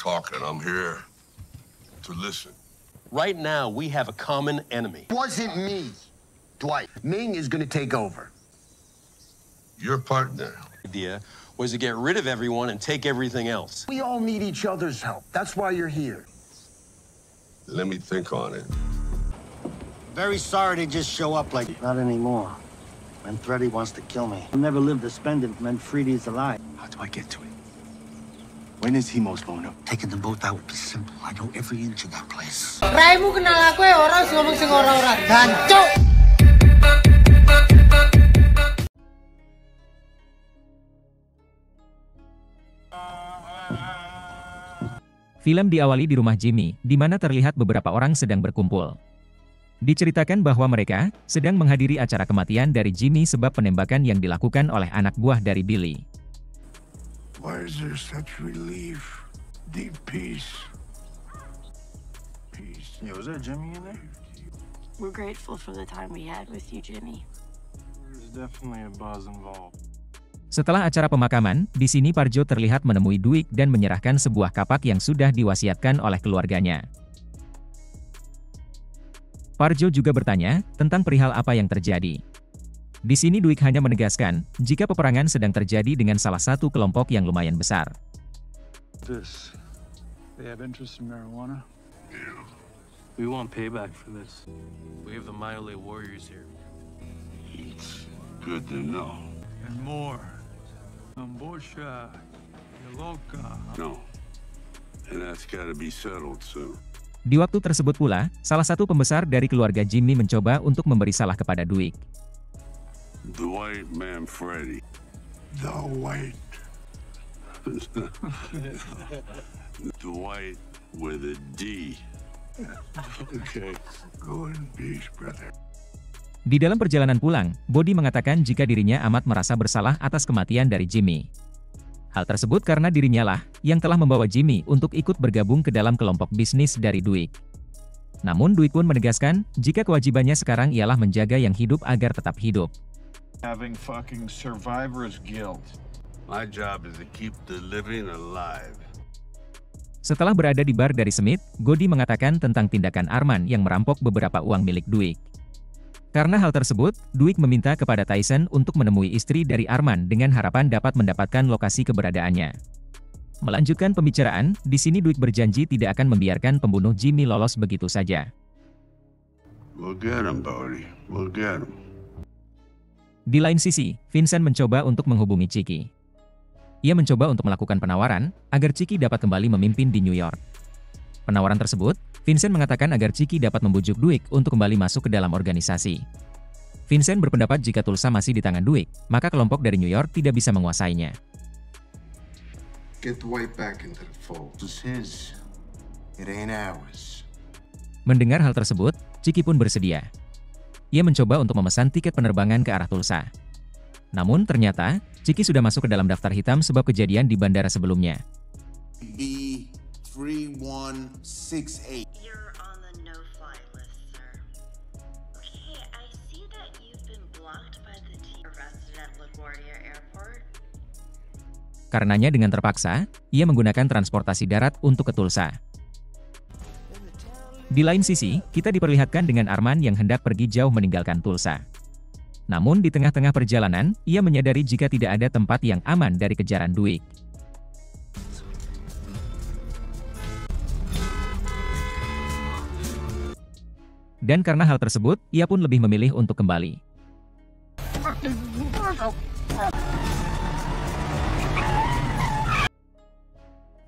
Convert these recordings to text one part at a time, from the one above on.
talking. I'm here to listen. Right now, we have a common enemy. Wasn't me, Dwight. Ming is gonna take over. Your partner. Idea was to get rid of everyone and take everything else. We all need each other's help. That's why you're here. Let me think on it. Very sorry to just show up like... Not anymore. Manfredi wants to kill me. I'll never live to spend it if Manfredi's alive. How do I get to it? When is he most vulnerable? Taking them both out would be simple. I know every inch of that place. Ray mo kenal aku orang ngomong sing ora-ora. Gancuk. Film diawali di rumah Jimmy, di mana terlihat beberapa orang sedang berkumpul. Diceritakan bahwa mereka sedang menghadiri acara kematian dari Jimmy sebab penembakan yang dilakukan oleh anak buah dari Billy. Why is there such relief? Deep peace. Peace. Yeah, was there Jimmy in there? We're grateful for the time we had with you, Jimmy. There's definitely a buzz involved. Setelah acara pemakaman, di sini Parjo terlihat menemui Dwight dan menyerahkan sebuah kapak yang sudah diwasiatkan oleh keluarganya. Parjo juga bertanya tentang perihal apa yang terjadi. Di sini Dwight hanya menegaskan jika peperangan sedang terjadi dengan salah satu kelompok yang lumayan besar. This. They have interest in marijuana? Yeah. We want payback for this. We have the Maile warriors here. It's good to know. And more. Ambosha. Loca. No. And that's gotta be settled soon. Di waktu tersebut pula, salah satu pembesar dari keluarga Jimmy mencoba untuk memberi salah kepada Dwight. Dwight Manfredi. The White. Dwight with a D. Okay. Go in peace, brother. Di dalam perjalanan pulang, Body mengatakan jika dirinya amat merasa bersalah atas kematian dari Jimmy. Hal tersebut karena dirinya lah yang telah membawa Jimmy untuk ikut bergabung ke dalam kelompok bisnis dari Dwight. Namun Dwight pun menegaskan jika kewajibannya sekarang ialah menjaga yang hidup agar tetap hidup. Having fucking survivor's guilt. My job is to keep the living alive. Setelah berada di bar dari Smith, Gody mengatakan tentang tindakan Arman yang merampok beberapa uang milik Dwight. Karena hal tersebut, Dwight meminta kepada Tyson untuk menemui istri dari Arman dengan harapan dapat mendapatkan lokasi keberadaannya. Melanjutkan pembicaraan, di sini Dwight berjanji tidak akan membiarkan pembunuh Jimmy lolos begitu saja. We'll get him, Bodie. We'll get him. Di lain sisi, Vincent mencoba untuk menghubungi Chiki. Ia mencoba untuk melakukan penawaran agar Chiki dapat kembali memimpin di New York. Penawaran tersebut, Vincent mengatakan agar Chiki dapat membujuk Dwight untuk kembali masuk ke dalam organisasi. Vincent berpendapat jika Tulsa masih di tangan Dwight, maka kelompok dari New York tidak bisa menguasainya. Get Dwight back into the fold. It's his. It ain't ours. Mendengar hal tersebut, Chiki pun bersedia. Ia mencoba untuk memesan tiket penerbangan ke arah Tulsa. Namun ternyata, Chiki sudah masuk ke dalam daftar hitam sebab kejadian di bandara sebelumnya. B3168. You're on the no-fly list, sir. Okay, I see that you've been blocked by the team arrested at LaGuardia Airport. Karenanya dengan terpaksa, ia menggunakan transportasi darat untuk ke Tulsa. Di lain sisi, kita diperlihatkan dengan Arman yang hendak pergi jauh meninggalkan Tulsa. Namun di tengah-tengah perjalanan, ia menyadari jika tidak ada tempat yang aman dari kejaran Dwight. Dan karena hal tersebut, ia pun lebih memilih untuk kembali.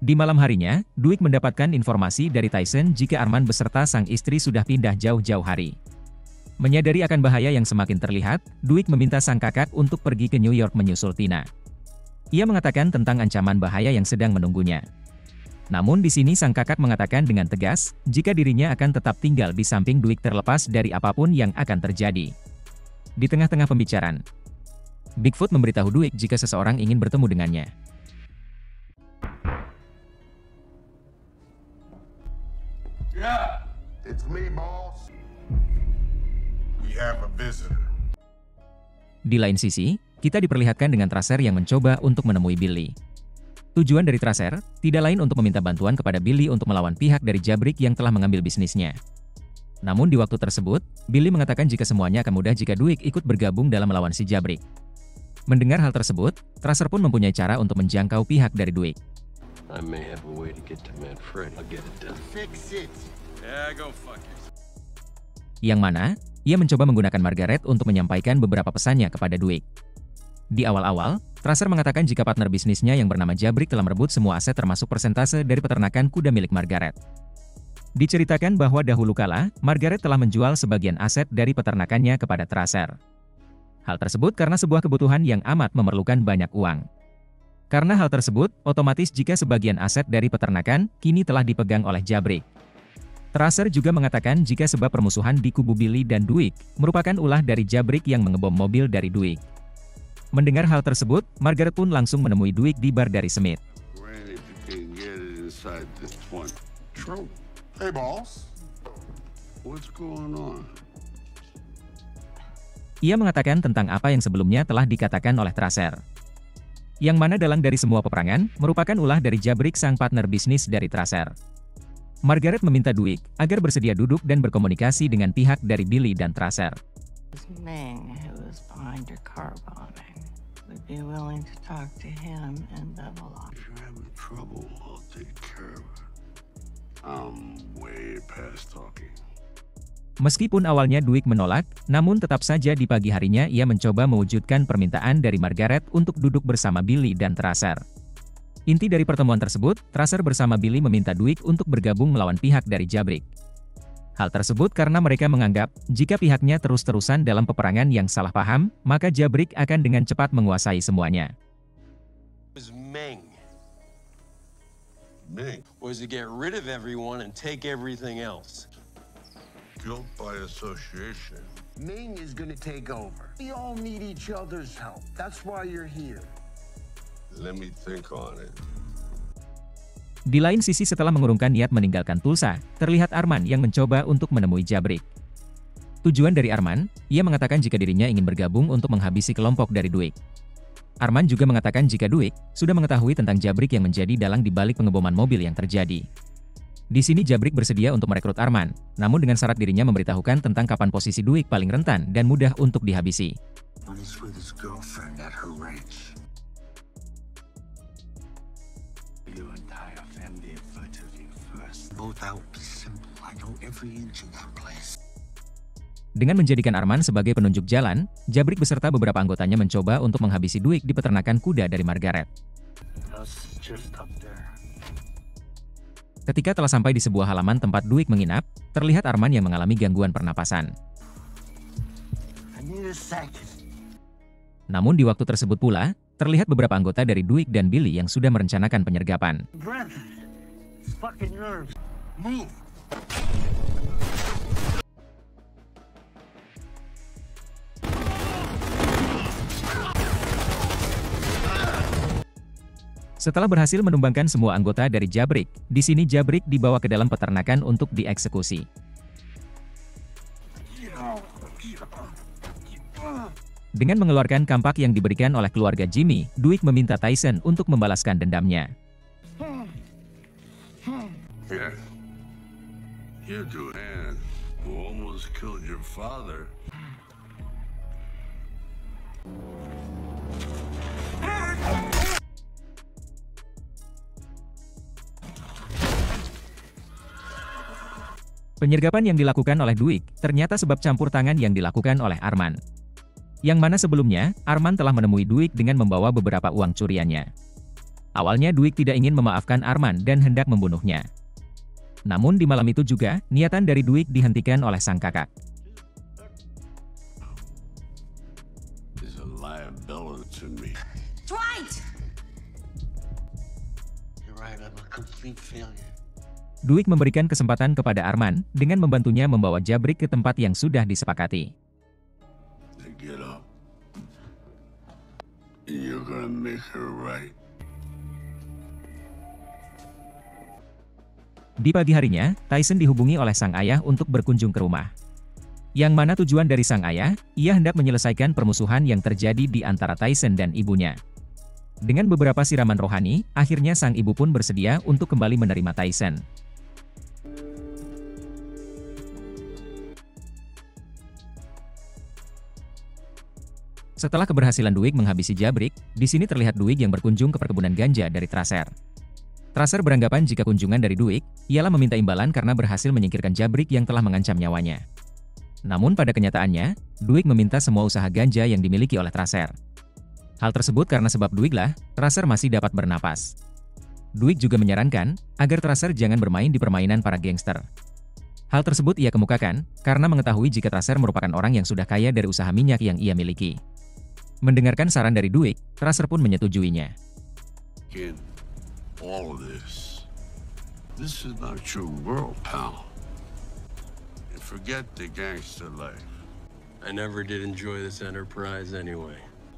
Di malam harinya, Dwight mendapatkan informasi dari Tyson jika Arman beserta sang istri sudah pindah jauh-jauh hari. Menyadari akan bahaya yang semakin terlihat, Dwight meminta sang kakak untuk pergi ke New York menyusul Tina. Ia mengatakan tentang ancaman bahaya yang sedang menunggunya. Namun di sini sang kakak mengatakan dengan tegas, jika dirinya akan tetap tinggal di samping Dwight terlepas dari apapun yang akan terjadi. Di tengah-tengah pembicaraan, Bigfoot memberitahu Dwight jika seseorang ingin bertemu dengannya. Yeah, it's me, boss. We have a visitor. Di lain sisi, kita diperlihatkan dengan Tracer yang mencoba untuk menemui Billy. Tujuan dari Tracer tidak lain untuk meminta bantuan kepada Billy untuk melawan pihak dari Jabrik yang telah mengambil bisnisnya. Namun di waktu tersebut, Billy mengatakan jika semuanya akan mudah jika Duik ikut bergabung dalam melawan si Jabrik. Mendengar hal tersebut, Tracer pun mempunyai cara untuk menjangkau pihak dari Duik. I may have a way to get to Mad Freddy. I'll get it done. Fix it. Yeah, go fuck yourself. Yang mana, ia mencoba menggunakan Margaret untuk menyampaikan beberapa pesannya kepada Duik. Di awal-awal, Tracer mengatakan jika partner bisnisnya yang bernama Jabrik telah merebut semua aset termasuk persentase dari peternakan kuda milik Margaret. Diceritakan bahwa dahulu kala, Margaret telah menjual sebagian aset dari peternakannya kepada Tracer. Hal tersebut karena sebuah kebutuhan yang amat memerlukan banyak uang. Karena hal tersebut, otomatis jika sebagian aset dari peternakan kini telah dipegang oleh Jabrik. Tracer juga mengatakan jika sebab permusuhan di kubu Billy dan Duik merupakan ulah dari Jabrik yang mengebom mobil dari Duik. Mendengar hal tersebut, Margaret pun langsung menemui Duik di bar dari Smith. Hey, boss. What's going on? Ia mengatakan tentang apa yang sebelumnya telah dikatakan oleh Tracer. Yang mana dalang dari semua peperangan merupakan ulah dari Jabrik sang partner bisnis dari Tracer. Margaret meminta Duik agar bersedia duduk dan berkomunikasi dengan pihak dari Billy dan Tracer. Ming, who was behind your car bombing, would be willing to talk to him and Bevelon. If you're having trouble, I'll take care of it. I'm way past talking. Meskipun awalnya Duik menolak, namun tetap saja di pagi harinya ia mencoba mewujudkan permintaan dari Margaret untuk duduk bersama Billy dan Tracer. Inti dari pertemuan tersebut, Tracer bersama Billy meminta Duik untuk bergabung melawan pihak dari Jabrik. Hal tersebut karena mereka menganggap, jika pihaknya terus-terusan dalam peperangan yang salah paham, maka Jabrik akan dengan cepat menguasai semuanya. Ming Was to get rid of everyone and take everything else. guilt by association. Ming is gonna take over. We all need each other's help. That's why you're here. Let me think on it. Di lain sisi setelah mengurungkan niat meninggalkan Tulsa, terlihat Arman yang mencoba untuk menemui Jabrik. Tujuan dari Arman, ia mengatakan jika dirinya ingin bergabung untuk menghabisi kelompok dari Duik. Arman juga mengatakan jika Duik sudah mengetahui tentang Jabrik yang menjadi dalang di balik pengeboman mobil yang terjadi. Di sini Jabrik bersedia untuk merekrut Arman, namun dengan syarat dirinya memberitahukan tentang kapan posisi Duik paling rentan dan mudah untuk dihabisi. Dengan menjadikan Arman sebagai penunjuk jalan, Jabrik beserta beberapa anggotanya mencoba untuk menghabisi Duik di peternakan kuda dari Margaret. Ketika telah sampai di sebuah halaman tempat Duik menginap, terlihat Arman yang mengalami gangguan pernapasan. Namun di waktu tersebut pula, terlihat beberapa anggota dari Duik dan Billy yang sudah merencanakan penyergapan. Setelah berhasil menumbangkan semua anggota dari Jabrik, di sini Jabrik dibawa ke dalam peternakan untuk dieksekusi. Dengan mengeluarkan kampak yang diberikan oleh keluarga Jimmy, Duik meminta Tyson untuk membalaskan dendamnya. Yeah. You do, man. Who almost killed your father. Penyergapan yang dilakukan oleh Duik ternyata sebab campur tangan yang dilakukan oleh Arman. Yang mana sebelumnya, Arman telah menemui Duik dengan membawa beberapa uang curiannya. Awalnya Duik tidak ingin memaafkan Arman dan hendak membunuhnya. Namun di malam itu juga, niatan dari Duik dihentikan oleh sang kakak. Duik memberikan kesempatan kepada Arman dengan membantunya membawa Jabrik ke tempat yang sudah disepakati. Di pagi harinya, Tyson dihubungi oleh sang ayah untuk berkunjung ke rumah. Yang mana tujuan dari sang ayah, ia hendak menyelesaikan permusuhan yang terjadi di antara Tyson dan ibunya. Dengan beberapa siraman rohani, akhirnya sang ibu pun bersedia untuk kembali menerima Tyson. Setelah keberhasilan Duig menghabisi Jabrik, di sini terlihat Duig yang berkunjung ke perkebunan ganja dari Tracer. Tracer beranggapan jika kunjungan dari Duig ialah meminta imbalan karena berhasil menyingkirkan Jabrik yang telah mengancam nyawanya. Namun pada kenyataannya, Duig meminta semua usaha ganja yang dimiliki oleh Tracer. Hal tersebut karena sebab Duig lah, Tracer masih dapat bernapas. Duig juga menyarankan agar Tracer jangan bermain di permainan para gangster. Hal tersebut ia kemukakan karena mengetahui jika Tracer merupakan orang yang sudah kaya dari usaha minyak yang ia miliki. Mendengarkan saran dari Duig, Tracer pun menyetujuinya. In all of this is not your world, pal. And forget the gangster life. I never did enjoy this enterprise anyway.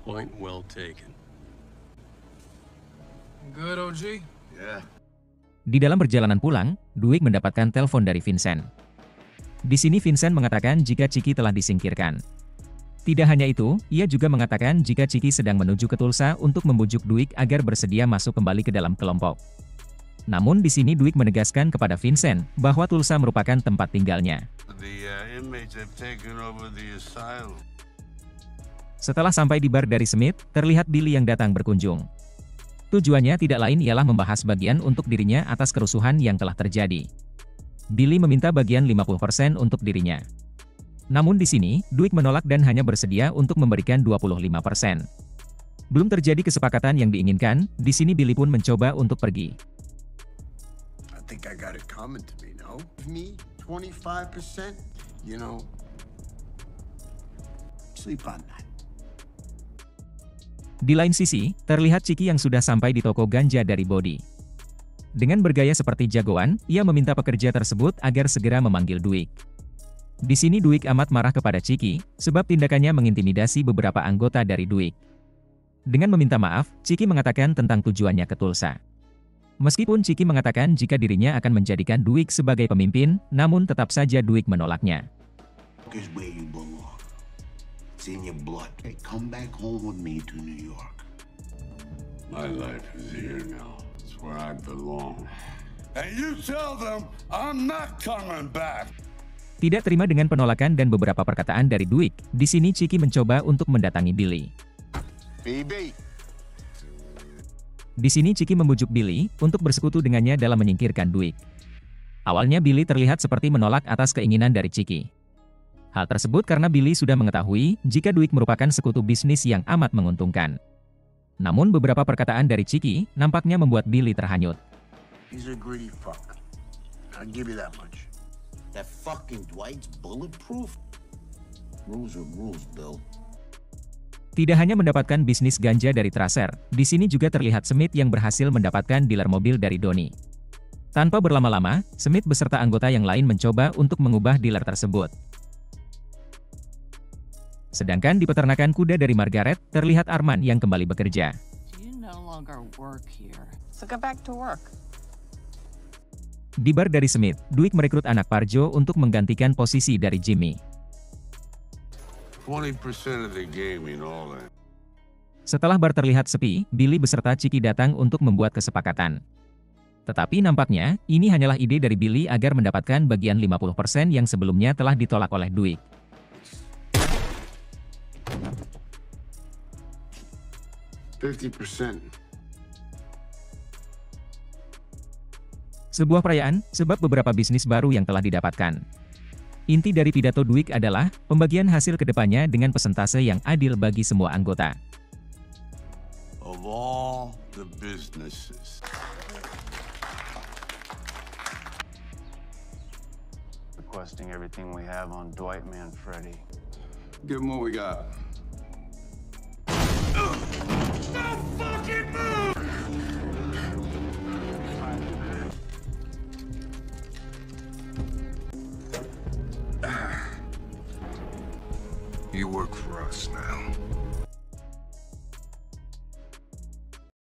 Point well taken. Good, OG? Yeah. Di dalam perjalanan pulang, Duig mendapatkan telepon dari Vincent. Di sini Vincent mengatakan jika Chiki telah disingkirkan. Tidak hanya itu, ia juga mengatakan jika Chiki sedang menuju ke Tulsa untuk membujuk Duig agar bersedia masuk kembali ke dalam kelompok. Namun di sini Duig menegaskan kepada Vincent bahwa Tulsa merupakan tempat tinggalnya. Setelah sampai di bar dari Smith, terlihat Billy yang datang berkunjung. Tujuannya tidak lain ialah membahas bagian untuk dirinya atas kerusuhan yang telah terjadi. Billy meminta bagian 50% untuk dirinya. Namun di sini, Duig menolak dan hanya bersedia untuk memberikan 25%. Belum terjadi kesepakatan yang diinginkan, di sini Billy pun mencoba untuk pergi. I think I got it coming to me, no? Me, 25%? You know, sleep on that. Di lain sisi, terlihat Chiki yang sudah sampai di toko ganja dari Body. Dengan bergaya seperti jagoan, ia meminta pekerja tersebut agar segera memanggil Duig. Di sini Duig amat marah kepada Chiki, sebab tindakannya mengintimidasi beberapa anggota dari Duig. Dengan meminta maaf, Chiki mengatakan tentang tujuannya ke Tulsa. Meskipun Chiki mengatakan jika dirinya akan menjadikan Duig sebagai pemimpin, namun tetap saja Duig menolaknya. In your blood. Hey, come back home with me to New York. My life is here now. It's where I belong. And you tell them I'm not coming back. Tidak terima dengan penolakan dan beberapa perkataan dari Duig, di sini Chiki mencoba untuk mendatangi Billy. BB. Di sini Chiki membujuk Billy untuk bersekutu dengannya dalam menyingkirkan Duig. Awalnya Billy terlihat seperti menolak atas keinginan dari Chiki. Hal tersebut karena Billy sudah mengetahui jika Duig merupakan sekutu bisnis yang amat menguntungkan. Namun beberapa perkataan dari Chiki nampaknya membuat Billy terhanyut. He's a greedy fuck. I'll give you that much. That fucking Dwight's bulletproof? Rules are rules, Bill. Tidak hanya mendapatkan bisnis ganja dari Tracer, di sini juga terlihat Smith yang berhasil mendapatkan dealer mobil dari Donnie. Tanpa berlama-lama, Smith beserta anggota yang lain mencoba untuk mengubah dealer tersebut. Sedangkan di peternakan kuda dari Margaret, terlihat Arman yang kembali bekerja. Di bar dari Smith, Duig merekrut anak Parjo untuk menggantikan posisi dari Jimmy. 20% of the game in all that. Setelah bar terlihat sepi, Billy beserta Chiki datang untuk membuat kesepakatan. Tetapi nampaknya, ini hanyalah ide dari Billy agar mendapatkan bagian 50% yang sebelumnya telah ditolak oleh Duig. Sebuah perayaan, sebab beberapa bisnis baru yang telah didapatkan. Inti dari pidato Duig adalah, pembagian hasil kedepannya dengan persentase yang adil bagi semua anggota. Of all the businesses. Requesting everything we have on Dwight Manfredi. Give them what we got. Don't fucking move! You work for us now.